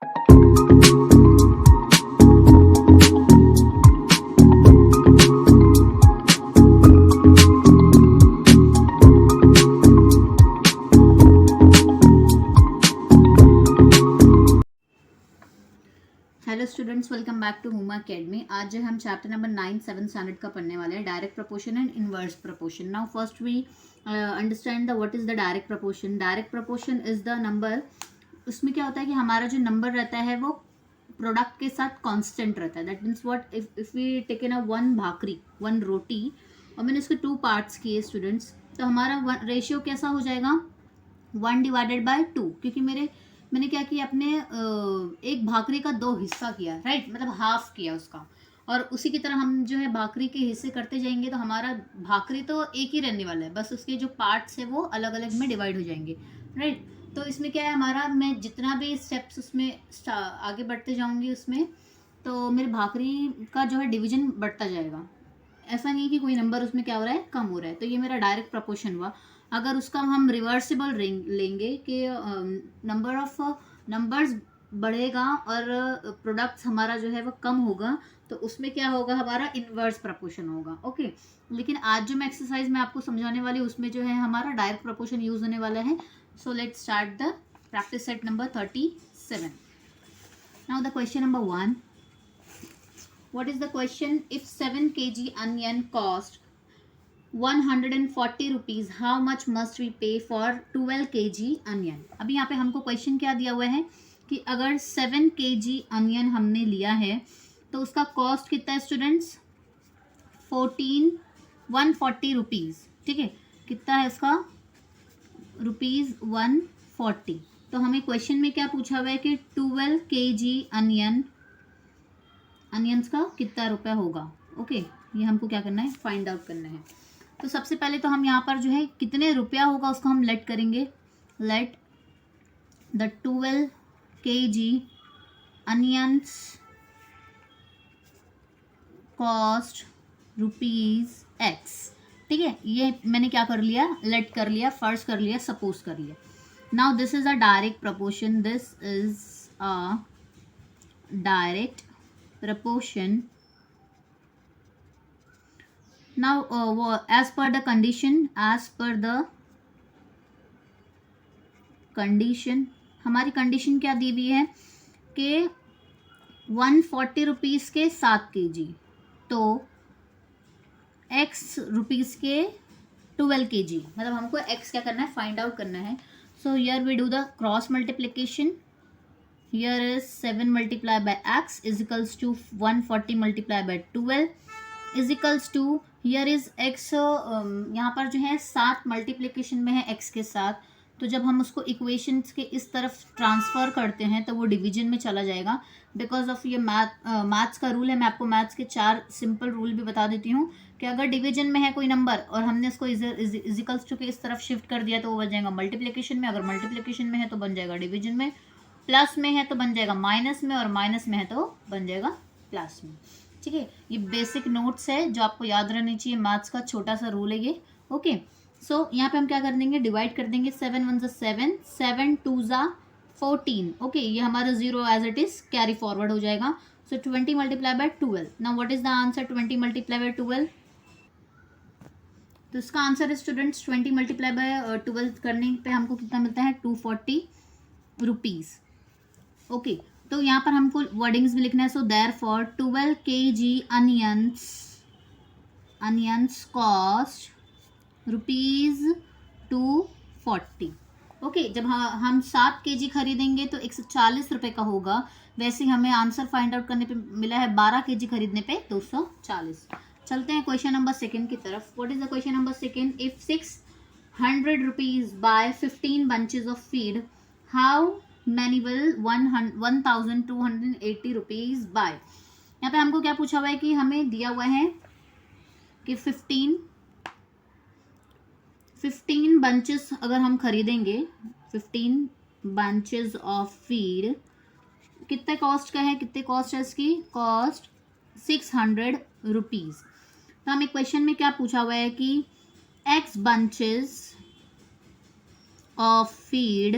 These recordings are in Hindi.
Hello students, welcome back to Huma academy. आज जो हम चैप्टर नंबर 9 7 स्टैंडर्ड का पढ़ने वाले हैं, direct proportion and inverse proportion. Now first we understand the what is the direct proportion. Direct proportion is the number, उसमें क्या होता है कि हमारा जो नंबर रहता है वो प्रोडक्ट के साथ कांस्टेंट रहता है। That means what, if we taken a one bhakri, one roti, और मैंने उसके 2 पार्ट्स किए स्टूडेंट्स, तो हमारा रेशियो कैसा हो जाएगा 1/2, क्योंकि मैंने क्या किया, अपने एक भाकरी का 2 हिस्सा किया, राइट, मतलब हाफ किया उसका। और उसी की तरह हम जो है भाकरी के हिस्से करते जाएंगे तो हमारा भाकरी तो एक ही रहने वाला है, बस उसके जो पार्ट्स है वो अलग अलग में डिवाइड हो जाएंगे, राइट। तो इसमें क्या है, हमारा मैं जितना भी स्टेप्स उसमें आगे बढ़ते जाऊंगी उसमें, तो मेरे भाकरी का जो है डिवीजन बढ़ता जाएगा। ऐसा नहीं है कि कोई नंबर उसमें क्या हो रहा है, कम हो रहा है। तो ये मेरा डायरेक्ट प्रपोर्शन हुआ। अगर उसका हम रिवर्सिबल लेंगे कि नंबर ऑफ नंबर्स बढ़ेगा और प्रोडक्ट्स हमारा जो है वो कम होगा, तो उसमें क्या होगा, हमारा इनवर्स प्रपोर्शन होगा। ओके, लेकिन आज जो मैं एक्सरसाइज में आपको समझाने वाली हूँ उसमें जो है हमारा डायरेक्ट प्रपोर्शन यूज होने वाला है। So let's start the practice set number 37। Now the question number 1, what is the question? If 7 kg onion cost 140 rupees, how much must we pay for 12 kg onion? अभी यहाँ पे हमको क्वेश्चन क्या दिया हुआ है कि अगर 7 kg अनियन हमने लिया है तो उसका कॉस्ट कितना है स्टूडेंट्स, 140 रुपीज़, ठीक है। कितना है उसका, ₹140। तो हमें क्वेश्चन में क्या पूछा हुआ है कि 12 kg अनियंस का कितना रुपया होगा। ओके, ये हमको क्या करना है, फाइंड आउट करना है। तो सबसे पहले तो हम यहाँ पर जो है कितने रुपया होगा उसको हम लेट करेंगे। Let the 12 kg onions cost ₹X, ठीक है। ये मैंने क्या कर लिया, लेट कर लिया, फर्स्ट कर लिया, सपोज कर लिया। Now this is a direct proportion, this is a direct proportion. Now as per the condition, हमारी कंडीशन क्या दी हुई है कि 140 रुपीज़ के 7 kg, तो x रुपीज़ के 12 kg, मतलब हमको x क्या करना है, फाइंड आउट करना है। So here we do the cross multiplication. Here is 7 multiplied by x is equals to 140 multiplied by 12 is equals to, here is x, यहाँ पर जो है 7 मल्टीप्लिकेशन में है x के साथ, तो जब हम उसको इक्वेशंस के इस तरफ ट्रांसफ़र करते हैं तो वो डिवीजन में चला जाएगा। बिकॉज ऑफ ये मैथ्स का रूल है। मैं आपको मैथ्स के 4 सिंपल रूल भी बता देती हूँ कि अगर डिवीजन में है कोई नंबर और हमने उसको इजिकल्स टू के इस तरफ शिफ्ट कर दिया तो वो बन जाएगा मल्टीप्लिकेशन में, अगर मल्टीप्लिकेशन में है तो बन जाएगा डिवीजन में, प्लस में है तो बन जाएगा माइनस में, और माइनस में है तो बन जाएगा प्लस में, ठीक है। ये बेसिक नोट्स है जो आपको याद रहनी चाहिए, मैथ्स का छोटा सा रूल है ये। ओके, सो यहाँ पे हम क्या कर देंगे, डिवाइड कर देंगे। 7 1 7, 7 2 14। ओके, ये हमारा 0 as it is carry forward हो जाएगा। So 20 multiply by 12। Now what is the answer, 20 multiply by 12। तो इसका आंसर है स्टूडेंट्स 20 मल्टीप्लाई बाय 12 करने पे हमको कितना मिलता है, 240 रुपीज़। ओके, तो यहाँ पर हमको वर्डिंग्स भी लिखना है। So therefore 12 kg onions cost ₹240। Okay, जब हम 7 kg खरीदेंगे तो 140 रुपये का होगा। वैसे हमें आंसर फाइंड आउट करने पे मिला है 12 kg खरीदने पे 240। चलते हैं क्वेश्चन नंबर 2 की तरफ। What is the question number 2? If 600 rupees buy 15 bunches of feed, how many will 1280 rupees buy. यहाँ पे हमको क्या पूछा हुआ है कि हमें दिया हुआ है कि 15 बंचेस अगर हम खरीदेंगे, 15 बंचेस ऑफ फीड, कितने कॉस्ट का है, कितने कॉस्ट है इसकी, कॉस्ट 600 रुपीज़। तो हमें क्वेश्चन में क्या पूछा हुआ है कि x bunches of feed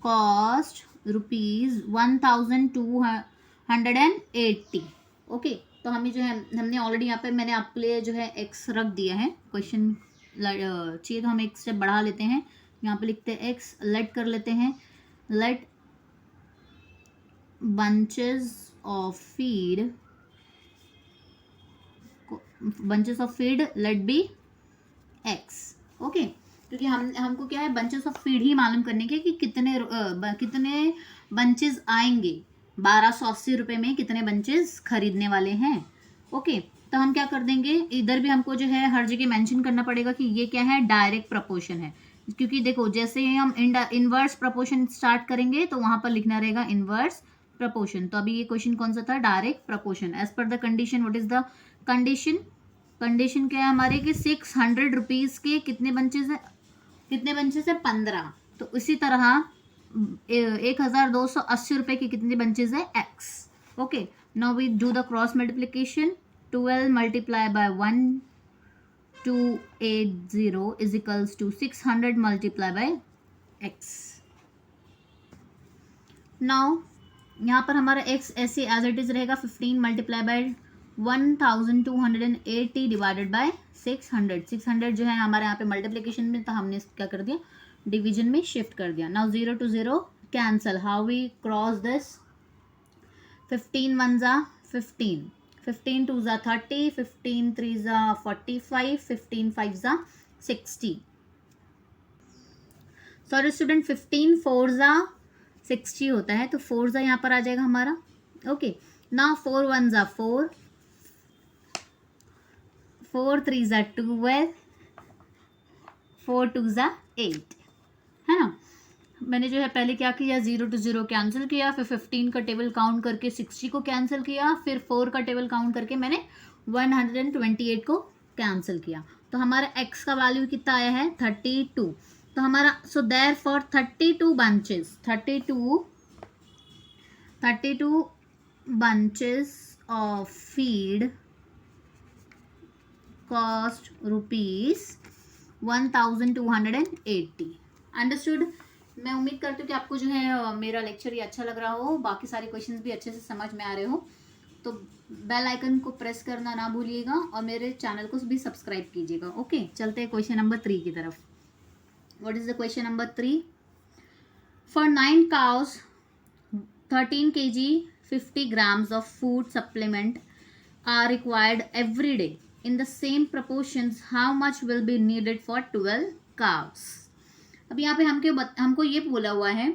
cost ₹1280। Okay, तो हमें जो है हमने ऑलरेडी यहाँ पे मैंने आपके लिए जो है एक्स रख दिया है। क्वेश्चन चाहिए तो हम एक स्टेप बढ़ा लेते हैं, यहाँ पे लिखते हैं एक्स, लेट कर लेते हैं, let bunches of feed let be x। Okay, क्योंकि हमको क्या है बंचेस ऑफ फीड ही मालूम करने के कि कितने बंचेस आएंगे, 1280 रुपये में कितने बंचेस खरीदने वाले हैं। ओके, तो हम क्या कर देंगे, इधर भी हमको जो है हर जगह मेंशन करना पड़ेगा कि ये क्या है, डायरेक्ट प्रपोर्शन है। क्योंकि देखो जैसे ही हम इनवर्स प्रपोर्शन स्टार्ट करेंगे तो वहां पर लिखना रहेगा इनवर्स प्रपोर्शन। तो अभी ये क्वेश्चन कौन सा था, direct proportion. As per the condition, what is the condition, condition क्या है हमारे कि 600 रुपीज के कितने बंचेस है, 15। तो इसी तरह 1280 रुपए के कितने बंचेस है, x. Okay, now we do the cross multiplication. 12 multiply by 1280 is equals to 600 multiply by x. Now यहाँ पर हमारा x ऐसे एज इट इज रहेगा, 15 मल्टीप्लाई बाय 1280 डिवाइडेड बाय 600। 600 जो है हमारे यहाँ पे मल्टीप्लिकेशन में था, हमने क्या कर दिया, डिवीजन में शिफ्ट कर दिया। Now 0 to 0 cancel, how we cross this, 15 1 जा 15, 15 2 जा 30, 15 3 जा 45, 15 5 जा 60। सॉरी स्टूडेंट, 15 4 जा 60 होता है, तो 4 जा यहाँ पर आ जाएगा हमारा। ओके, नाउ 4 1 जा 4, 4 3 जा 12, 4 2 जा 8, है ना। मैंने जो है पहले क्या किया, 0 to 0 कैंसिल किया, फिर 15 का टेबल काउंट करके 60 को कैंसिल किया, फिर 4 का टेबल काउंट करके मैंने 128 को कैंसिल किया। तो हमारा x का वैल्यू कितना आया है, 32। तो हमारा so therefore 32 bunches, 32 bunches of feed cost ₹1280। Understood. मैं उम्मीद करती हूँ कि आपको जो है मेरा लेक्चर ये अच्छा लग रहा हो, बाकी सारे क्वेश्चंस भी अच्छे से समझ में आ रहे हो। तो बेल आइकन को प्रेस करना ना भूलिएगा और मेरे चैनल को भी सब्सक्राइब कीजिएगा। ओके, चलते हैं क्वेश्चन नंबर 3 की तरफ। What is the question number 3? For 9 cows 13 kg 50 grams of food supplement are required every day in the same proportions, how much will be needed for 12 cows? अब यहाँ पे हमको ये बोला हुआ है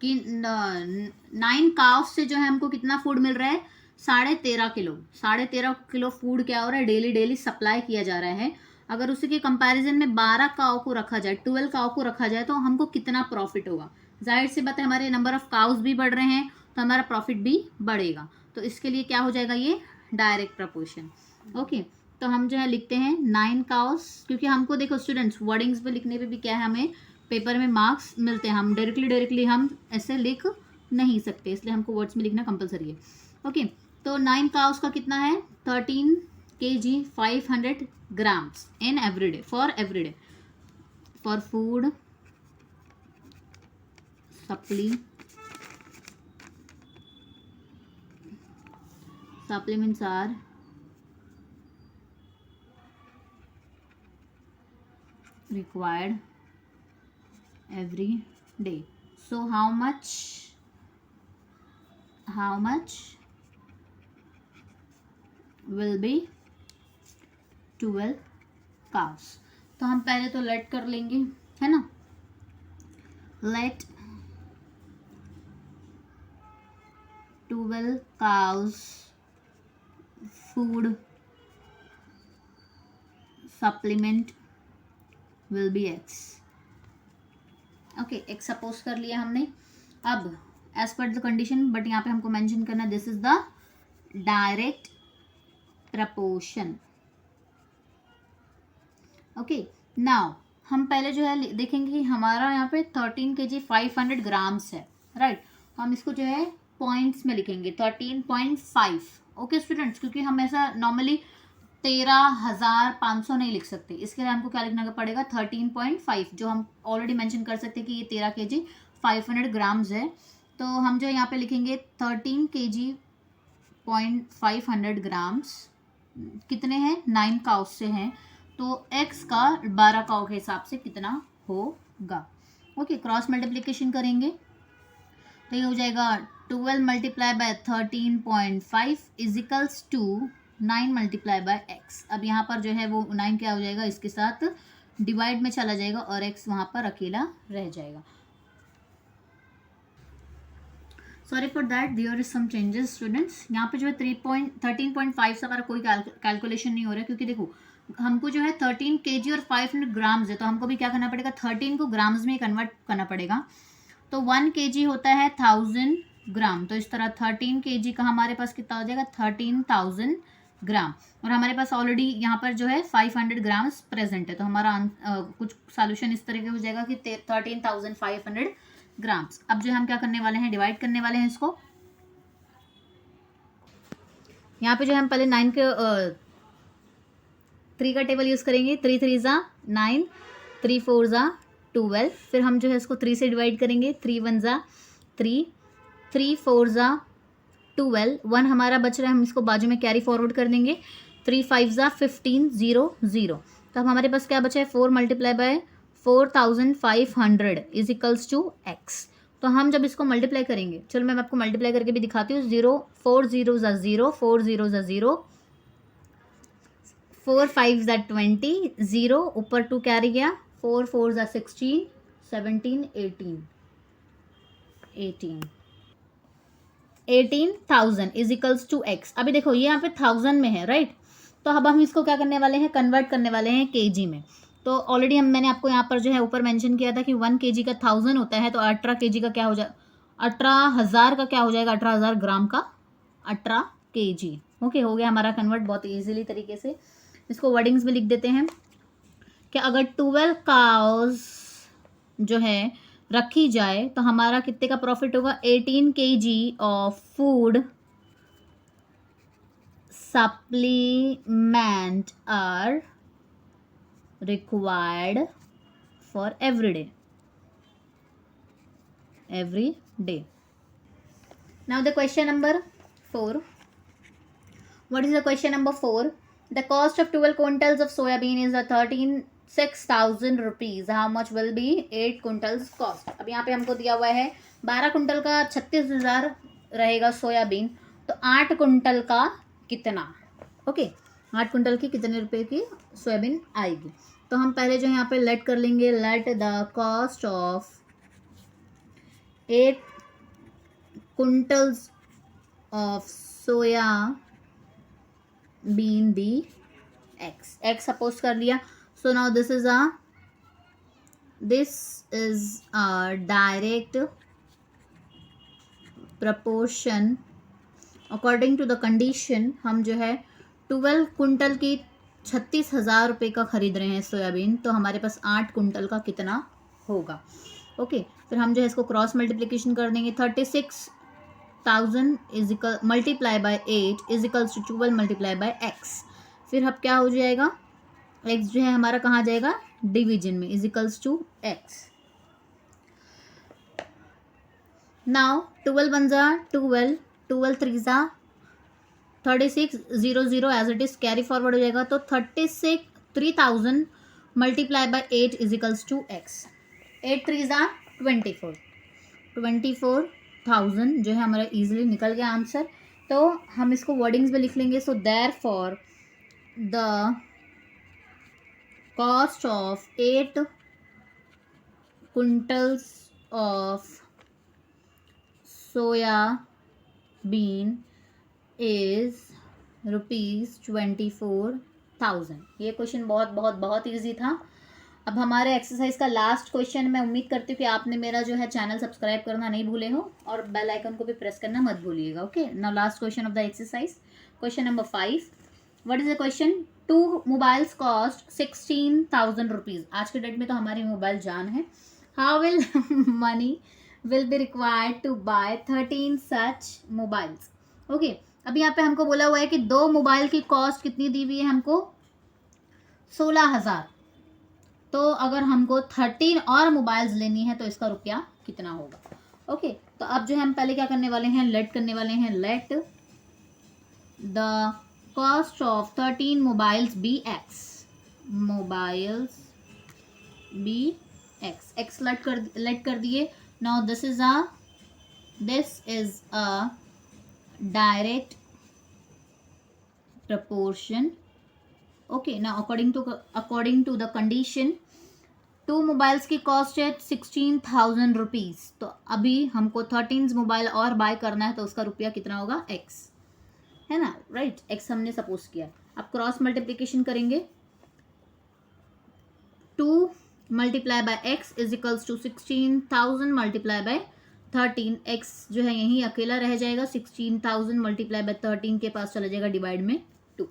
कि 9 काउस से जो है हमको कितना फूड मिल रहा है, 13.5 किलो। 13.5 किलो फूड क्या हो रहा है, डेली सप्लाई किया जा रहा है। अगर उसी के कंपैरिजन में 12 काउ को रखा जाए, 12 काउ को रखा जाए, तो हमको कितना प्रॉफिट होगा। जाहिर सी बात है, हमारे नंबर ऑफ काउस भी बढ़ रहे हैं तो हमारा प्रॉफिट भी बढ़ेगा। तो इसके लिए क्या हो जाएगा, ये डायरेक्ट प्रपोर्शन। ओके, तो हम जो है लिखते हैं 9 काउस, क्योंकि हमको देखो स्टूडेंट्स वर्डिंग्स पे लिखने पे भी क्या है, हमें पेपर में मार्क्स मिलते हैं। हम डायरेक्टली हम ऐसे लिख नहीं सकते, इसलिए हमको वर्ड्स में लिखना कंपलसरी है। ओके, तो 9 काउस का कितना है, 13 kg 500 grams in everyday, for everyday, for food supplements are required every day. So how much will be 12 cows? तो हम पहले तो लेट कर लेंगे, है ना। Let 12 cows food supplement will be x। Okay, x suppose कर लिया हमने। अब as per the condition, but यहाँ पे हमको मेंशन करना, this is the direct proportion. Okay, now हम पहले जो है देखेंगे कि हमारा यहाँ पे 13 kg 500 grams है, राइट। हम इसको जो है पॉइंट्स में लिखेंगे 13.5। ओके स्टूडेंट्स, क्योंकि हम ऐसा नॉर्मली 13,500 नहीं लिख सकते, इसके लिए हमको क्या लिखना पड़ेगा, 13.5, जो हम ऑलरेडी मेंशन कर सकते हैं कि ये 13 kg 500 ग्राम्स है, तो हम जो यहाँ पे लिखेंगे 13 kg 500 ग्राम्स कितने हैं, 9 काउस से हैं, तो x का 12 काउ के हिसाब से कितना होगा। ओके, क्रॉस मल्टीप्लिकेशन करेंगे तो ये हो जाएगा 12 multiply by 13.5 equals to 9 multiply by x। अब यहाँ पर जो है वो 9 क्या हो जाएगा, इसके साथ डिवाइड में चला जाएगा और x वहाँ पर अकेला रह जाएगा। Sorry for that, there is some changes students. यहाँ पे जो है 13.5 से हमारा कोई कैलकुलेशन नहीं हो रहा है, क्योंकि देखो हमको जो है 13 kg और 500 ग्राम्स है, तो हमको भी क्या करना पड़ेगा, 13 को ग्राम्स में कन्वर्ट करना पड़ेगा। तो 1 kg होता है 1000 ग्राम, तो इस तरह 13 kg का हमारे पास कितना हो जाएगा, 13,000 ग्राम। और हमारे पास ऑलरेडी यहाँ पर जो है 500 ग्राम्स प्रेजेंट है, तो हमारा कुछ सॉल्यूशन इस तरह के हो जाएगा कि 13,500 ग्राम्स। अब जो हम क्या करने वाले हैं, डिवाइड करने वाले हैं इसको। यहाँ पे जो हम पहले 9 के 3 का टेबल यूज़ करेंगे। 3 3 ज़ा 9, 3 4 ज़ा 12। फिर हम जो है इसको 3 से डिवाइड करेंगे। 3 1 ज़ा 3, 3 4 ज़ा 12, 1 हमारा बच रहा है, हम इसको बाजू में कैरी फॉरवर्ड कर देंगे। 3 5 ज़ा 15, 0 0। तो अब हमारे पास क्या बचा है, 4 multiply by 4500 is equals to x। तो हम जब इसको मल्टीप्लाई करेंगे, चलो मैं आपको मल्टीप्लाई करके भी दिखाती हूँ। 0 4 0 ज़ा 0, 4 0 ज़ा 0, 4 5 ज़ा 20, 0 ऊपर 2 कैरी गया, 4 4 ज़ा 16, 17 18,000 इज इक्वल्स टू x। अभी देखो ये यहाँ पे 1000 में है, राइट। तो अब हम इसको क्या करने वाले हैं, कन्वर्ट करने वाले हैं kg में। तो ऑलरेडी मैंने आपको यहाँ पर जो है ऊपर मेंशन किया था कि 1 kg का 1000 होता है, तो 18 kg का क्या हो जाए, 18,000 का क्या हो जाएगा, 18,000 ग्राम का 18 kg। ओके, हो गया हमारा कन्वर्ट बहुत इजीली तरीके से। इसको वर्डिंग्स में लिख देते हैं कि अगर 12 काउज जो है रखी जाए तो हमारा कितने का प्रॉफिट होगा, 18 kg of food supplement are required for every day. Now the question number 4. What is the question number 4? The cost of 12 quintals of soybean is 6,000 rupees. How much will be 8 quintals cost? अब यहाँ पे हमको दिया हुआ है 12 कुंटल का 36,000 रहेगा सोयाबीन, तो 8 कुंटल का कितना। ओके, 8 कुंटल की कितने रुपए की सोयाबीन आएगी। तो हम पहले जो यहाँ पे लेट कर लेंगे, let the cost of 8 quintals of soya bean be x suppose कर लिया। So now this is a direct proportion according to the condition. हम जो है 12 कुंटल की 36,000 रुपये का खरीद रहे हैं सोयाबीन, तो हमारे पास 8 कुंटल का कितना होगा। ओके, फिर हम जो है इसको क्रॉस मल्टीप्लिकेशन कर देंगे। 36,000 is equal multiply by 8 is equals to 12 multiply by x। फिर अब क्या हो जाएगा, x जो है हमारा कहाँ जाएगा, डिवीजन में, is equals to x। Now 12 1 ज़ा 12, 12 3 ज़ा 36, 0 0 as it is carry forward हो जाएगा। तो 3000 multiply by 8 is equals to x। 8 3 ज़ा 24, 24,000 जो है हमारा इजीली निकल गया आंसर। तो हम इसको वर्डिंग्स में लिख लेंगे। So therefore the cost of 8 quintals of soya bean is ₹24,000। ये क्वेश्चन बहुत बहुत बहुत ईजी था। अब हमारे एक्सरसाइज का लास्ट क्वेश्चन, मैं उम्मीद करती हूँ कि आपने मेरा जो है चैनल सब्सक्राइब करना नहीं भूले हो और बेल आइकन को भी प्रेस करना मत भूलिएगा। Okay, now last question of the exercise, question number 5। What is the question, 2 mobiles cost 16,000 rupees. आज के डेट में तो हमारी मोबाइल जान है। How will money will be required to buy 13 such mobiles. Okay, अभी यहाँ पे हमको बोला हुआ है कि 2 मोबाइल की कॉस्ट कितनी दी हुई है हमको, 16,000। तो अगर हमको 13 और मोबाइल्स लेनी है तो इसका रुपया कितना होगा। ओके, तो अब जो है हम पहले क्या करने वाले हैं, लेट करने वाले हैं, let the cost of 13 mobiles be x, mobiles be x, x let कर दिए। Now this is a direct proportion. Okay, now according to the condition, 2 mobiles की कॉस्ट है 16,000 रुपीज़। तो अभी हमको 13 मोबाइल और बाय करना है, तो उसका रुपया कितना होगा, x है ना, राइट, x हमने सपोज किया। अब क्रॉस मल्टीप्लीकेशन करेंगे, 2 multiply by x is equals to 16,000 multiply by 13, x जो है यहीं अकेला रह जाएगा, 16,000 मल्टीप्लाई बाय 13 के पास चला जाएगा डिवाइड में 2,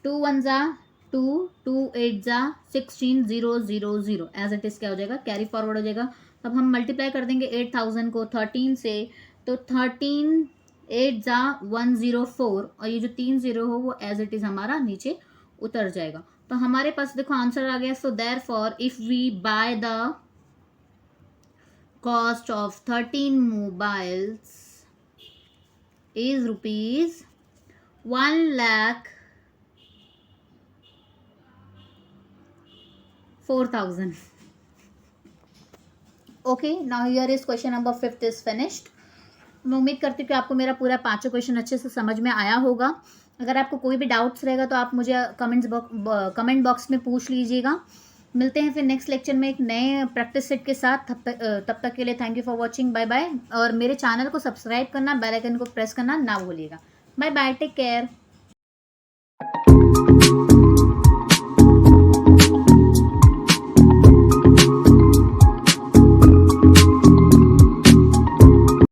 2 1 जा 2, 2 8 जा 16, 0 0 0 एज इट इज क्या हो जाएगा, कैरी फॉरवर्ड हो जाएगा। अब हम मल्टीप्लाई कर देंगे 8,000 को 13 से, तो 13 8 जा 104, और ये जो 3 0 हो वो एज इट इज हमारा नीचे उतर जाएगा। तो हमारे पास देखो आंसर आ गया। So therefore if we buy the cost of 13 mobiles is rupees 1,04,000। Okay, now here is question number 5 is finished. मैं उम्मीद करती हूँ कि आपको मेरा पूरा 5 क्वेश्चन अच्छे से समझ में आया होगा। अगर आपको कोई भी डाउट्स रहेगा तो आप मुझे कमेंट बॉक्स में पूछ लीजिएगा। मिलते हैं फिर नेक्स्ट लेक्चर में एक नए प्रैक्टिस सेट के साथ। तब तक के लिए thank you for watching, bye bye. और मेरे चैनल को सब्सक्राइब करना, बेल आइकन को प्रेस करना ना भूलिएगा। Bye bye, take care.